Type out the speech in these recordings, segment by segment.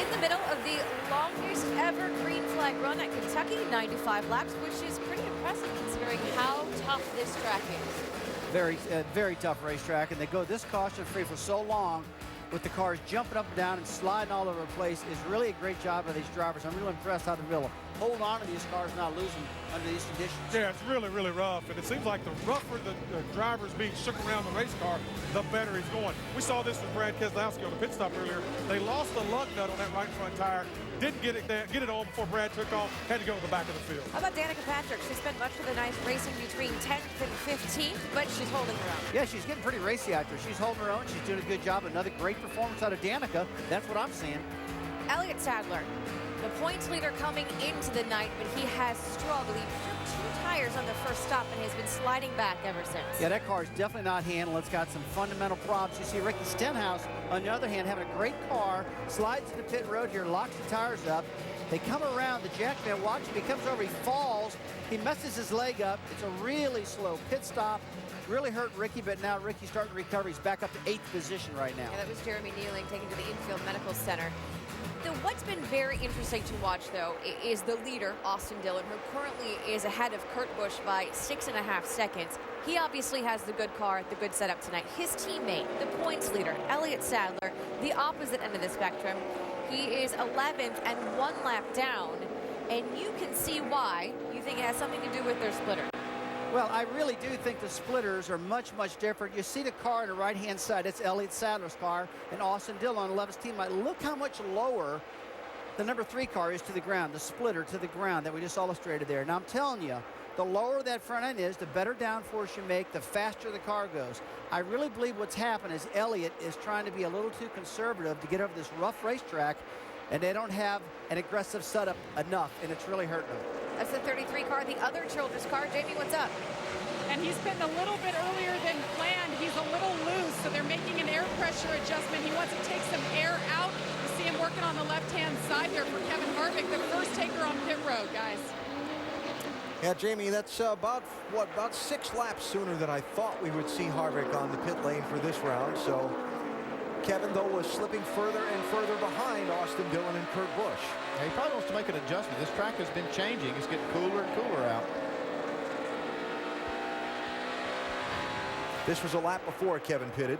in the middle of the longest ever green flag run at Kentucky, 95 laps, which is pretty impressive considering how tough this track is. Very tough racetrack, and they go this caution-free for so long with the cars jumping up and down and sliding all over the place. Is really a great job by these drivers. I'm really impressed how they're able to hold on to these cars, not losing under these conditions. Yeah, it's really, really rough, and it seems like the rougher the driver's being shook around the race car, the better he's going. We saw this with Brad Keselowski on the pit stop earlier. They lost the lug nut on that right front tire. Didn't get it on before Brad took off. Had to go to the back of the field. How about Danica Patrick? She spent much of the night racing between 10th and 15th, but she's holding her own. Yeah, she's getting pretty racy out there. She's holding her own. She's doing a good job. Another great performance out of Danica. That's what I'm seeing. Elliott Sadler, the points leader coming into the night, but he has struggled. He took 2 tires on the first stop and has been sliding back ever since. Yeah, that car is definitely not handled. It's got some fundamental problems. You see Ricky Stenhouse, on the other hand, having a great car, slides to the pit road here, locks the tires up. They come around the jackman, watch him, he comes over, he falls, he messes his leg up. It's a really slow pit stop. Really hurt Ricky, but now Ricky's starting to recover. He's back up to 8th position right now. Yeah, that was Jeremy Nealing taken to the infield medical center. What's been very interesting to watch, though, is the leader, Austin Dillon, who currently is ahead of Kurt Busch by 6.5 seconds. He obviously has the good car, the good setup tonight. His teammate, the points leader, Elliott Sadler, the opposite end of the spectrum. He is 11th and 1 lap down, and you can see why. You think it has something to do with their splitter. Well, I really do think the splitters are much, much different. You see the car on the right-hand side. It's Elliott Sadler's car, and Austin Dillon on 11th teammate. Look how much lower the number 3 car is to the ground, the splitter to the ground that we just illustrated there. Now, I'm telling you, the lower that front end is, the better downforce you make, the faster the car goes. I really believe what's happened is Elliott is trying to be a little too conservative to get over this rough racetrack, and they don't have an aggressive setup enough, and it's really hurting them. That's the 33 car, the other Childress car. Jamie, what's up? And he's been a little bit earlier than planned. He's a little loose, so they're making an air pressure adjustment. He wants to take some air out. You see him working on the left-hand side there for Kevin Harvick, the first taker on pit road, guys. Yeah, Jamie, that's about 6 laps sooner than I thought we would see Harvick on the pit lane for this round. So Kevin, though, was slipping further and further behind Austin Dillon and Kurt Busch. Yeah, he probably wants to make an adjustment. This track has been changing. It's getting cooler and cooler out. This was a lap before Kevin pitted.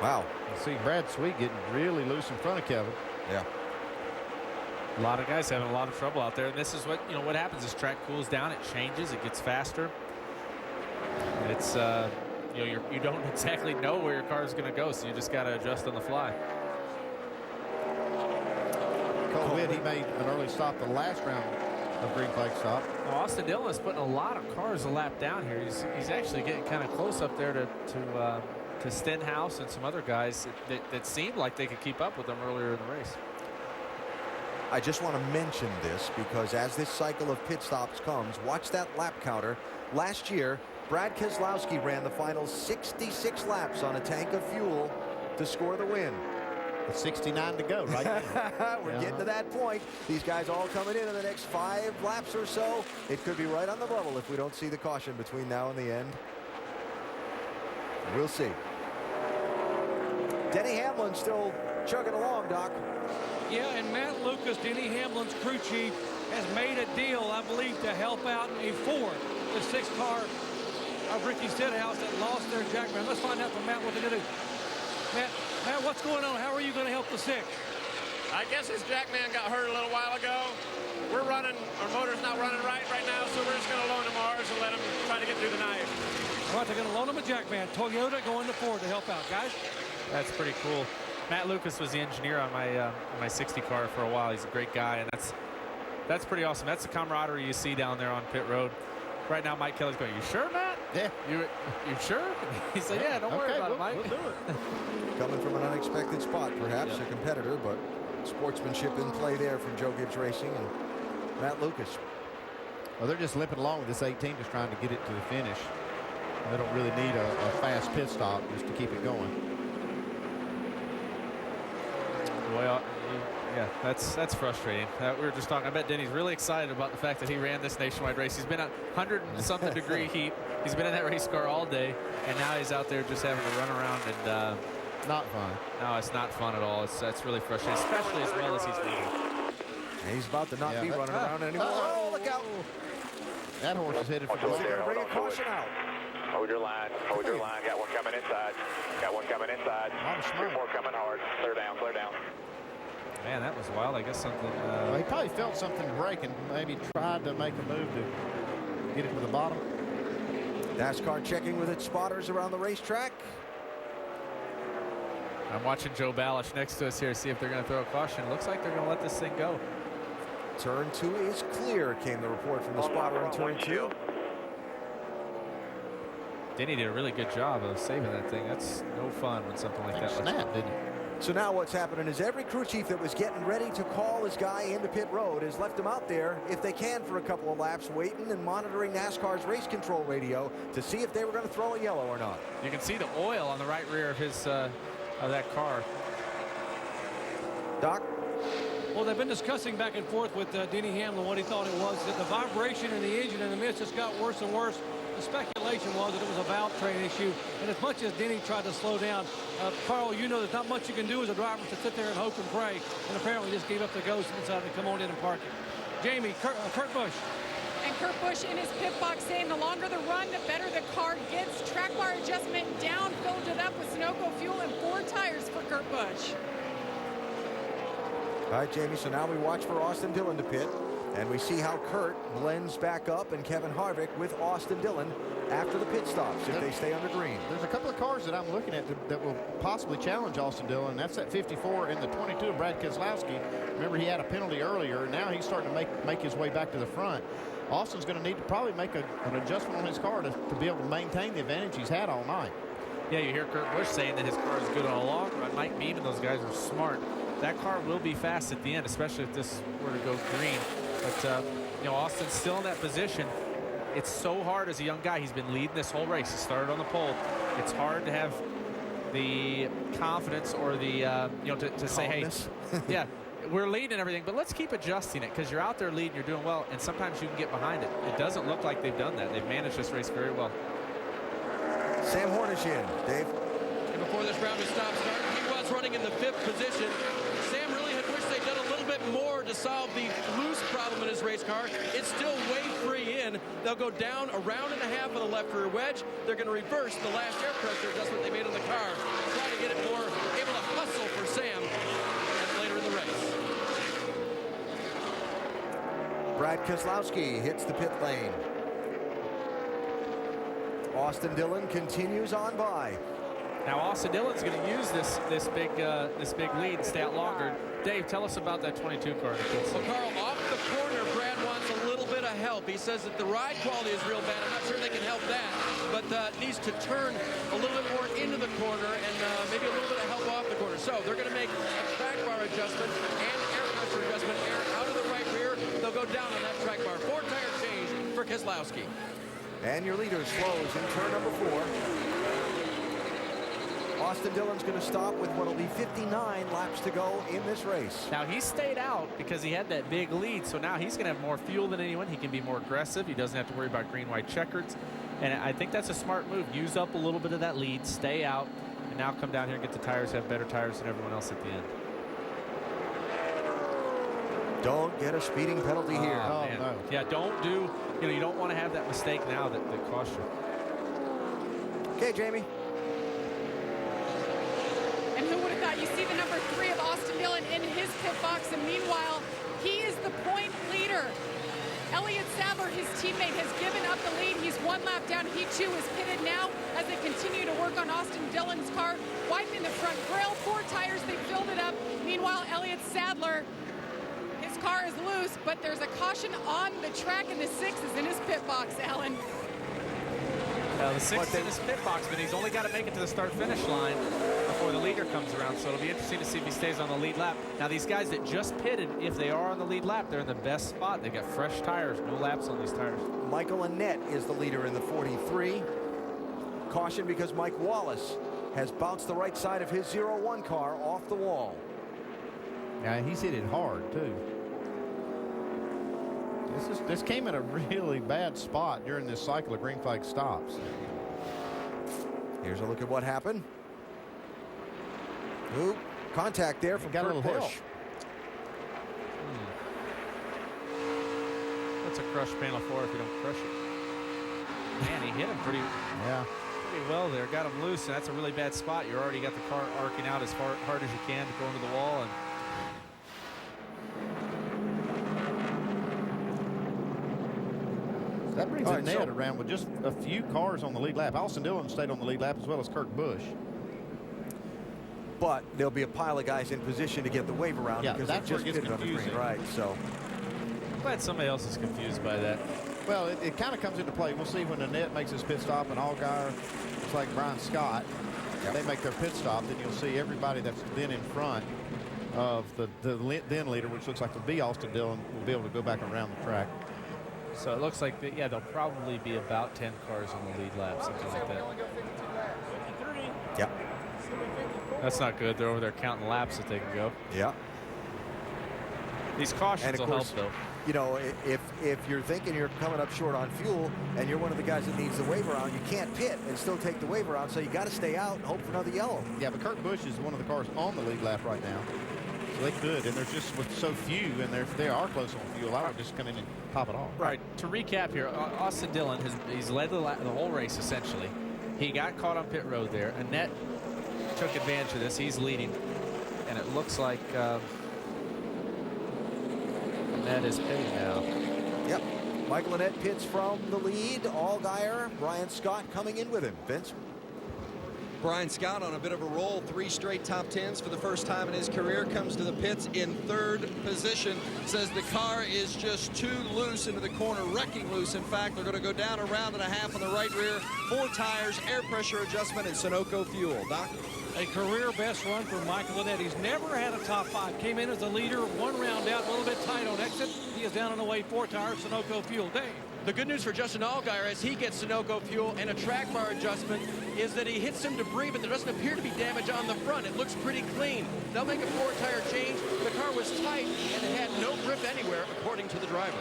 Wow. You see Brad Sweet getting really loose in front of Kevin. Yeah. A lot of guys having a lot of trouble out there, and this is what what happens. This track cools down, it changes, it gets faster. It's you don't exactly know where your car is going to go, so you just got to adjust on the fly. Cole Witt, he made an early stop the last round of green flag stop. Well, Austin Dillon is putting a lot of cars a lap down here. He's actually getting kind of close up there to Stenhouse and some other guys that seemed like they could keep up with them earlier in the race. I just want to mention this because as this cycle of pit stops comes, watch that lap counter. Last year, Brad Keselowski ran the final 66 laps on a tank of fuel to score the win. With 69 to go right now. We're getting to that point. These guys all coming in the next 5 laps or so. It could be right on the bubble if we don't see the caution between now and the end. We'll see. Denny Hamlin still chugging along, Doc. Yeah, and Matt Lucas, Denny Hamlin's crew chief, has made a deal, I believe, to help out a Ford, the 6th car of Ricky Stenhouse that lost their jackman. Let's find out from Matt what they're going to do. Matt, what's going on? How are you going to help the 6? I guess his jackman got hurt a little while ago. We're running, our motor's not running right now, so we're just going to loan him ours and let him try to get through the night. All right, they're going to loan him a jackman. Toyota going to Ford to help out, guys. That's pretty cool. Matt Lucas was the engineer on my 60 car for a while. He's a great guy, and that's pretty awesome. That's the camaraderie you see down there on pit road. Right now, Mike Kelly's going, "You sure, Matt? Yeah. You sure?" He said, "Yeah, don't worry about it, Mike." We'll do it. Coming from an unexpected spot, perhaps a competitor, but sportsmanship in play there from Joe Gibbs Racing and Matt Lucas. Well, they're just limping along with this 18, just trying to get it to the finish. They don't really need a fast pit stop just to keep it going. Well, yeah, that's frustrating. We were just talking. I bet Denny's really excited about the fact that he ran this nationwide race. He's been at 100-something degree heat. He's been in that race car all day, and now he's out there just having to run around and not fun. No, it's not fun at all. It's really frustrating, especially as well as he's leading. And he's about to not be running around anymore. Oh, look out. That horse is headed for the They're going to bring a caution out. Hold your line. Hold your line. Got one coming inside. Got one coming inside. Two more coming hard. Clear down. Clear down. Man, that was wild. I guess something. Well, he probably felt something breaking. Maybe tried to make a move to get it to the bottom. NASCAR checking with its spotters around the racetrack. I'm watching Joe Balish next to us here, see if they're going to throw a caution. Looks like they're going to let this thing go. Turn 2 is clear, came the report from the spotter in turn 2. Denny did a really good job of saving that thing. That's no fun when something like that snapped, didn't he? So now what's happening is every crew chief that was getting ready to call his guy into pit road has left him out there, if they can, for a couple of laps, waiting and monitoring NASCAR's race control radio to see if they were going to throw a yellow or not. You can see the oil on the right rear of his of that car. Doc? Well, they've been discussing back and forth with Denny Hamlin what he thought it was, that the vibration in the engine in the mist just got worse and worse. The speculation was that it was a valve train issue, and as much as Denny tried to slow down, Carl, you know there's not much you can do as a driver to sit there and hope and pray, and apparently just gave up the ghost and decided to come on in and park it. Jamie, Kurt Busch. And Kurt Busch in his pit box saying the longer the run, the better the car gets. Track bar adjustment down, filled it up with Sunoco fuel and 4 tires for Kurt Busch. All right, Jamie, so now we watch for Austin Dillon to pit, and we see how Kurt blends back up and Kevin Harvick with Austin Dillon after the pit stops if they stay under green. There's a couple of cars that I'm looking at that will possibly challenge Austin Dillon. That's that 54 and the 22 of Brad Keselowski. Remember, he had a penalty earlier, and now he's starting to make his way back to the front. Austin's going to need to probably make an adjustment on his car to be able to maintain the advantage he's had all night. Yeah, you hear Kurt Busch saying that his car is good on a long run. Mike Beam and those guys are smart. That car will be fast at the end, especially if this were to go green. But, you know, Austin's still in that position. It's so hard as a young guy. He's been leading this whole race. He started on the pole. It's hard to have the confidence or the, you know, to say, hey, yeah, we're leading and everything, but let's keep adjusting it because you're out there leading, you're doing well, and sometimes you can get behind it. It doesn't look like they've done that. They've managed this race very well. Sam Hornish in, Dave. And before this round of stop start, he was running in the 5th position. Sam really had wished they'd done a little bit more to solve the loose problem in his race car. It's still way free in. They'll go down a round and a half of the left rear wedge. They're going to reverse the last air pressure adjustment they made on the car. Try to get it more able to hustle for Sam later in the race. Brad Keselowski hits the pit lane. Austin Dillon continues on by. Now Austin Dillon's going to use this big lead and stay out longer. Dave, tell us about that 22 car. Well, Carl, off the corner, Brad wants a little bit of help. He says that the ride quality is real bad. I'm not sure they can help that, but needs to turn a little bit more into the corner and maybe a little bit of help off the corner. So they're going to make a track bar adjustment and air pressure adjustment. Air out of the right rear. They'll go down on that track bar. 4 tire change for Keselowski. And your leader slows in turn number 4. Austin Dillon's going to stop with what will be 59 laps to go in this race. Now he stayed out because he had that big lead, so now he's going to have more fuel than anyone. He can be more aggressive. He doesn't have to worry about green-white checkers. And I think that's a smart move. Use up a little bit of that lead, stay out, and now come down here and get the tires, have better tires than everyone else at the end. Don't get a speeding penalty here. Oh, no. Yeah, don't do, you know, you don't want to have that mistake now that costs you. Okay, Jamie. And who would have thought? You see the number 3 of Austin Dillon in his pit box, and meanwhile, he is the point leader. Elliott Sadler, his teammate, has given up the lead. He's 1 lap down. He too is pitted now as they continue to work on Austin Dillon's car. Wiping the front grille, 4 tires, they filled it up. Meanwhile, Elliott Sadler, his car is loose, but there's a caution on the track, and the 6 is in his pit box, Alan. The 6 is in his pit box, but he's only got to make it to the start-finish line before the leader comes around, so it'll be interesting to see if he stays on the lead lap. Now, these guys that just pitted, if they are on the lead lap, they're in the best spot. They've got fresh tires, no laps on these tires. Michael Annett is the leader in the 43. Caution because Mike Wallace has bounced the right side of his 0-1 car off the wall. Yeah, he's hit it hard, too. This came at a really bad spot during this cycle of green flag stops. Here's a look at what happened. Ooh, contact there from got a Kurt little Busch. help. That's a crush panel for if you don't crush it. Man, he hit him pretty well there. Got him loose, and that's a really bad spot. You already got the car arcing out as hard as you can to go into the wall. And that brings the net around with just a few cars on the lead lap. Austin Dillon stayed on the lead lap as well as Kurt Busch. But there'll be a pile of guys in position to get the wave around because that's they where just it gets pitted on the green, confusing. right? So I'm glad somebody else is confused by that. Well, it kind of comes into play. We'll see when Annette makes his pit stop and Allgaier, it's like Brian Scott, they make their pit stop, then you'll see everybody that's then in front of the then leader, which looks like to be Austin Dillon, will be able to go back around the track. So it looks like, there'll probably be about 10 cars on the lead lap, something like that. Yep. That's not good. They're over there counting laps that they can go. Yeah. These cautions will help, though. You know, if you're thinking you're coming up short on fuel and you're one of the guys that needs the wave around, you can't pit and still take the wave around, so you got to stay out and hope for another yellow. Yeah, but Kurt Busch is one of the cars on the lead lap right now. So they could, and there's just with so few, and they are close on fuel, I would just come in and top it off. Right. To recap here, Austin Dillon, he's led the whole race, essentially. He got caught on pit road there. Annette took advantage of this. He's leading, and it looks like Annette is pitting now. Yep. Michael Annette pits from the lead. Allgaier, Brian Scott coming in with him. Vince? Brian Scott on a bit of a roll, 3 straight top 10s for the first time in his career, comes to the pits in 3rd position, says the car is just too loose into the corner, wrecking loose. In fact, they're going to go down a round and a half on the right rear, 4 tires, air pressure adjustment, and Sunoco fuel. Doc? A career best run for Michael Annette. He's never had a top 5. Came in as a leader, 1 round out, a little bit tight on exit. He is down on the way, 4 tires, Sunoco fuel. Dave. The good news for Justin Allgaier as he gets Sunoco fuel and a track bar adjustment is that he hits some debris, but there doesn't appear to be damage on the front. It looks pretty clean. They'll make a 4-tire change. The car was tight and it had no grip anywhere, according to the driver.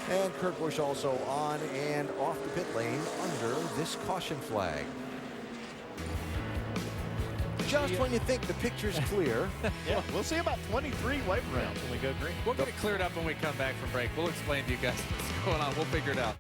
And Kurt Busch also on and off the pit lane under this caution flag. Just when you think the picture's clear. Yeah, we'll see about 23 wave rounds when we go green. We'll get it cleared up when we come back from break. We'll explain to you guys what's going on. We'll figure it out.